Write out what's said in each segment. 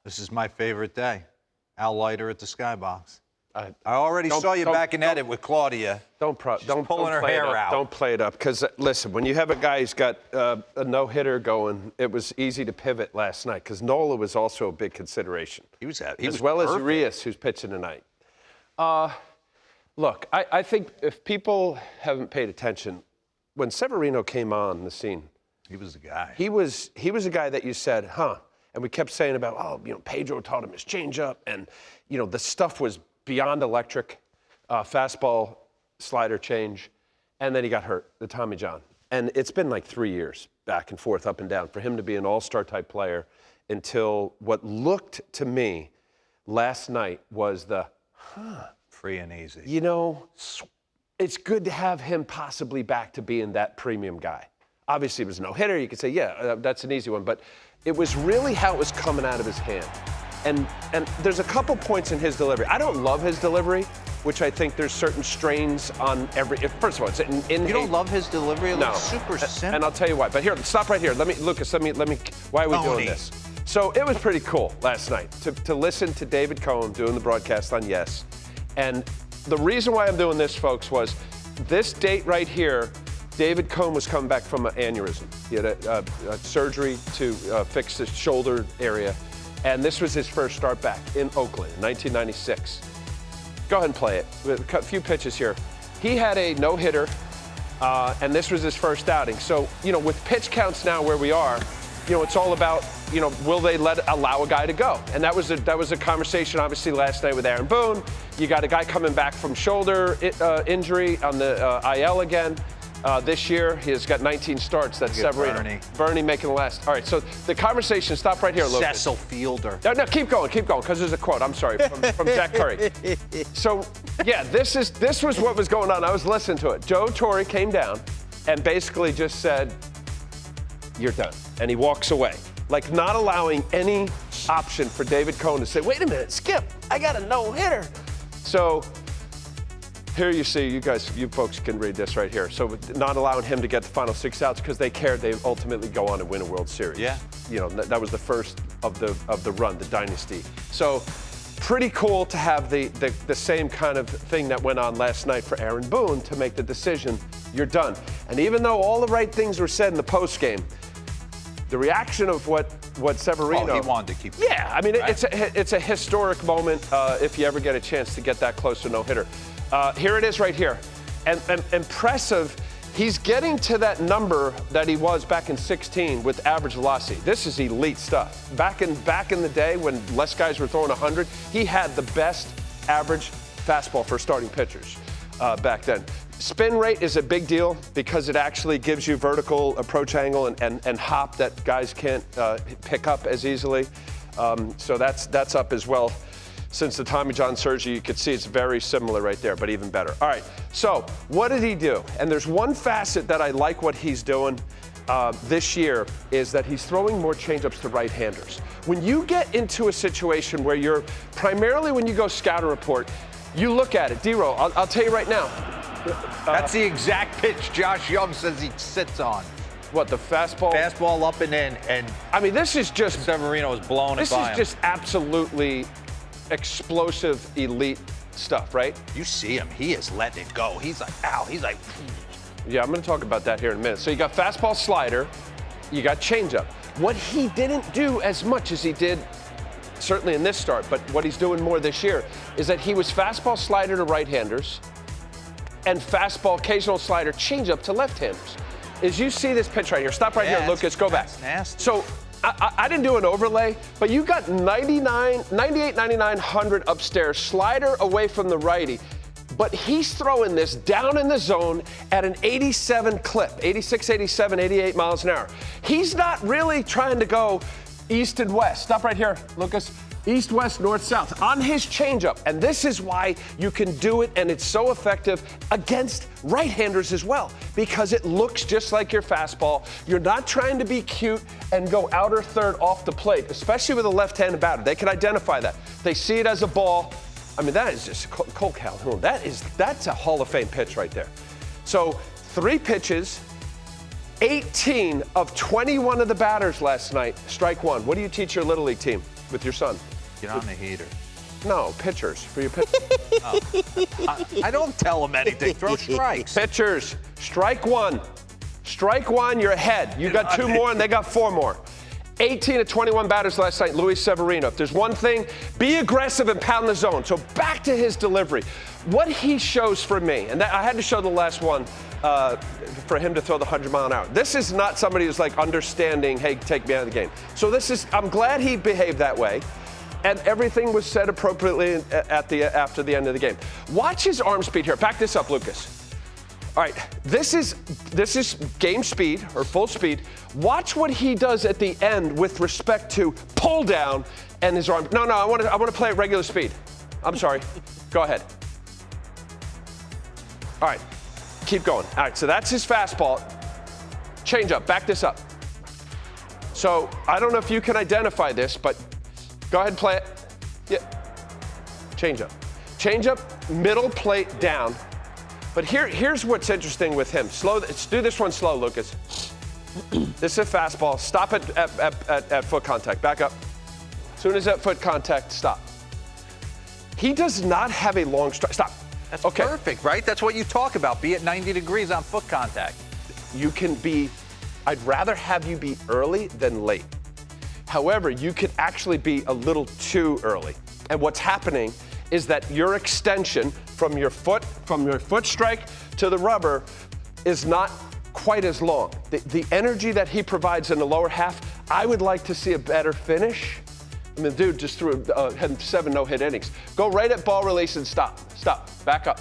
This is my favorite day. Al Leiter at the Skybox. I already saw you back in edit with Claudia. Don't pulling her hair out. Don't play it up. Because, listen, when you have a guy who's got a no-hitter going, it was easy to pivot last night because Nola was also a big consideration. He was as well perfect. As Urias, who's pitching tonight. Look, I think if people haven't paid attention, when Severino came on the scene, he was the guy. He was a guy that you said, huh? And we kept saying about, Pedro taught him his changeup, and the stuff was beyond electric, fastball, slider change, and then he got hurt, the Tommy John. And it's been like 3 years, back and forth, up and down, for him to be an all-star type player until what looked to me last night was the, free and easy. It's good to have him possibly back to being that premium guy. Obviously, it was no hitter. You could say, yeah, that's an easy one. But it was really how it was coming out of his hand. And there's a couple points in his delivery. I don't love his delivery, which I think there's certain strains on every. First of all, it's in. You don't love his delivery? It looks super simple. And I'll tell you why. But here, stop right here. Lucas, let me. Why are we doing this? So it was pretty cool last night to listen to David Cohen doing the broadcast on Yes. And the reason why I'm doing this, folks, was this date right here. David Cohen was coming back from an aneurysm. He had a surgery to fix his shoulder area, and this was his first start back in Oakland in 1996. Go ahead and play it. A few pitches here. He had a no-hitter, and this was his first outing. So, with pitch counts now where we are, it's all about, will they allow a guy to go? And that was a conversation, obviously, last night with Aaron Boone. You got a guy coming back from shoulder injury on the IL again. This year, he has got 19 starts. That's Severino. Bernie making the last. All right, so the conversation, stop right here, Lucas. Cecil Fielder. No, keep going, because there's a quote, I'm sorry, from Jack Curry. So, yeah, this was what was going on. I was listening to it. Joe Torre came down and basically just said, you're done. And he walks away, like not allowing any option for David Cohen to say, wait a minute, Skip, I got a no-hitter. So, here you see, you folks can read this right here. So not allowing him to get the final 6 outs because they cared they ultimately go on and win a World Series. Yeah. That was the first of the run, the dynasty. So pretty cool to have the same kind of thing that went on last night for Aaron Boone to make the decision, you're done. And even though all the right things were said in the post game, the reaction of what Severino. Oh, he wanted to keep. Yeah, I mean, right? it's a historic moment if you ever get a chance to get that close to no-hitter. Here it is right here. And impressive, he's getting to that number that he was back in 16 with average velocity. This is elite stuff. Back in the day when less guys were throwing 100, he had the best average fastball for starting pitchers back then. Spin rate is a big deal because it actually gives you vertical approach angle and hop that guys can't pick up as easily. So that's up as well. Since the Tommy John surgery, you could see it's very similar right there, but even better. All right, so what did he do? And there's one facet that I like what he's doing this year is that he's throwing more changeups to right-handers. When you get into a situation where you're, primarily when you go scout a report, you look at it. D-Row, I'll tell you right now. That's the exact pitch Josh Young says he sits on. What, the fastball? Fastball up and in, and I mean, this is just Severino is blowing it by him. This is just absolutely explosive, elite stuff, right? You see him. He is letting it go. He's like, ow. He's like, yeah, I'm going to talk about that here in a minute. So you got fastball, slider. You got changeup. What he didn't do as much as he did certainly in this start, but what he's doing more this year is that he was fastball, slider to right-handers and fastball, occasional slider, changeup to left-handers. As you see this pitch right here, stop right here, Lucas, go back. Nasty. So I didn't do an overlay, but you got 98, 99, 100 upstairs, slider away from the righty. But he's throwing this down in the zone at an 87 clip, 86, 87, 88 miles an hour. He's not really trying to go east and west. Stop right here, Lucas. East, west, north, south on his changeup. And this is why you can do it, and it's so effective against right-handers as well, because it looks just like your fastball. You're not trying to be cute and go outer third off the plate, especially with a left-handed batter. They can identify that. They see it as a ball. I mean, that is just Cole Calhoun. That's a Hall of Fame pitch right there. So 3 pitches, 18 of 21 of the batters last night, strike one. What do you teach your Little League team? with your son. Get on the heater. No, pitchers for your pitchers. I don't tell him anything. Throw strikes. Pitchers, strike one. Strike one, you're ahead. You got 2 more and they got 4 more. 18 to 21 batters last night, Luis Severino. If there's one thing, be aggressive and pound the zone. So back to his delivery. What he shows for me, and I had to show the last one for him to throw the 100-mile-an-hour. This is not somebody who's like understanding, hey, take me out of the game. So I'm glad he behaved that way. And everything was said appropriately after the end of the game. Watch his arm speed here. Back this up, Lucas. All right, this is game speed or full speed. Watch what he does at the end with respect to pull down and his arm. No, I want to play at regular speed. I'm sorry. Go ahead. All right, keep going. All right, so that's his fastball. Change up. Back this up. So I don't know if you can identify this, but go ahead and play it. Yeah. Change up. Change up, middle plate down. But here's what's interesting with him. Let's do this one slow, Lucas. This is a fastball. Stop at foot contact. Back up. As soon as that foot contact, stop. He does not have a long strike. Stop. That's okay. Perfect, right? That's what you talk about. Be at 90 degrees on foot contact. You can be, I'd rather have you be early than late. However, you could actually be a little too early. And what's happening is that your extension from your foot strike to the rubber is not quite as long. The energy that he provides in the lower half, I would like to see a better finish. I mean, dude just had 7 no-hit innings. Go right at ball release and stop. Stop. Back up.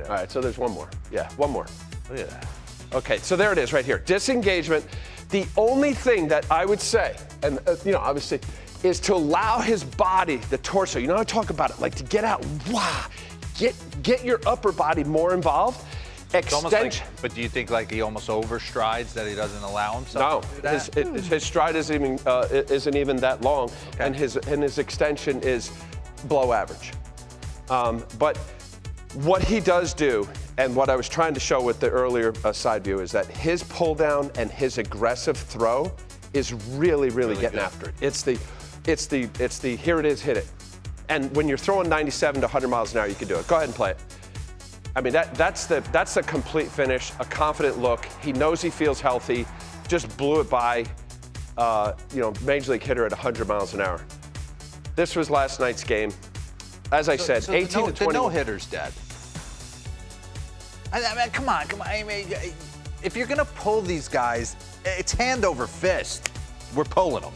All right, so there's one more. Yeah, one more. Look at that. Okay, so there it is right here. Disengagement. The only thing that I would say, and obviously, is to allow his body, the torso, I talk about it, like to get out, get your upper body more involved. Extension. But do you think like he almost overstrides, that he doesn't allow himself to do that? His stride isn't even that long, okay. and his extension is below average. But what he does do, and what I was trying to show with the earlier side view, is that his pull down and his aggressive throw is really getting good. After it. It's the here it is, hit it. And when you're throwing 97 to 100 miles an hour, you can do it. Go ahead and play it. I mean, that's the complete finish, a confident look. He knows he feels healthy, just blew it by, major league hitter at 100 miles an hour. This was last night's game. As I said, 18 to 21. The no-hitter's dead. I mean, come on. I mean, if you're gonna pull these guys, it's hand over fist. We're pulling them.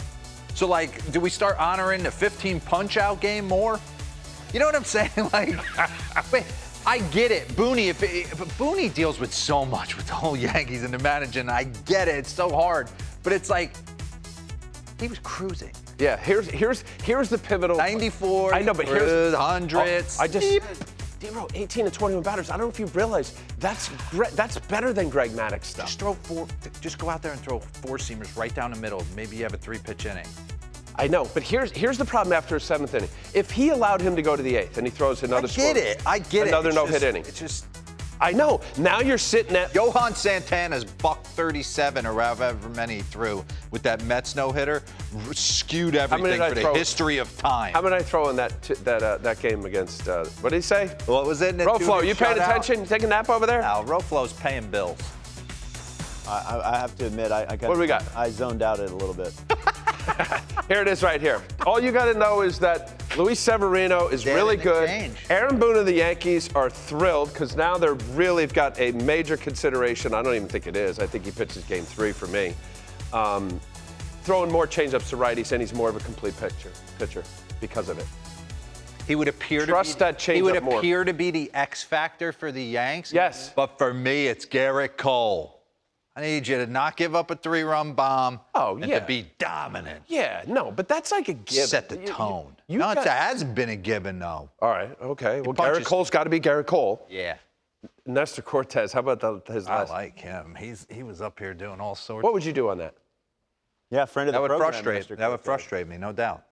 So, like, do we start honoring the 15 punch-out game more? You know what I'm saying? Like, wait, I get it. Booney, if Booney deals with so much with the whole Yankees and the managing, I get it. It's so hard. But it's like, he was cruising. Yeah, here's the pivotal. 94. I know, but here's hundreds. I just. D-Row, 18 to 21 batters. I don't know if you realize that's better than Greg Maddux stuff. Just go out there and throw 4-seamers right down the middle. Maybe you have a 3-pitch inning. I know, but here's the problem after a 7th inning. If he allowed him to go to the 8th and he throws another I get it. Another no-hit inning. It's just. I know. Now you're sitting at Johan Santana's $137 or however many he threw with that Mets no-hitter skewed everything for the history of time. How many did I throw in that game against, what did he say? What was it? Roflo, you paying attention? You taking a nap over there? No, Roflo's paying bills. I have to admit, what do we got? I zoned out it a little bit. Here it is right here. All you got to know is that Luis Severino is really good. Aaron Boone and the Yankees are thrilled because now they're really got a major consideration. I don't even think it is. I think he pitches game 3 for me. Throwing more changeups to righties, and he's more of a complete pitcher because of it. He would appear to be the X factor for the Yanks. Yes. But for me, it's Garrett Cole. I need you to not give up a 3-run bomb. And to be dominant. Yeah, no, but that's like a given. Set the tone. It hasn't been a given, though. All right, okay. Well, Garrett Cole's got to be Garrett Cole. Yeah. Nestor Cortez, how about his last? I like him. He was up here doing all sorts. What would you do on that? Yeah, friend of the program. That would frustrate me, no doubt.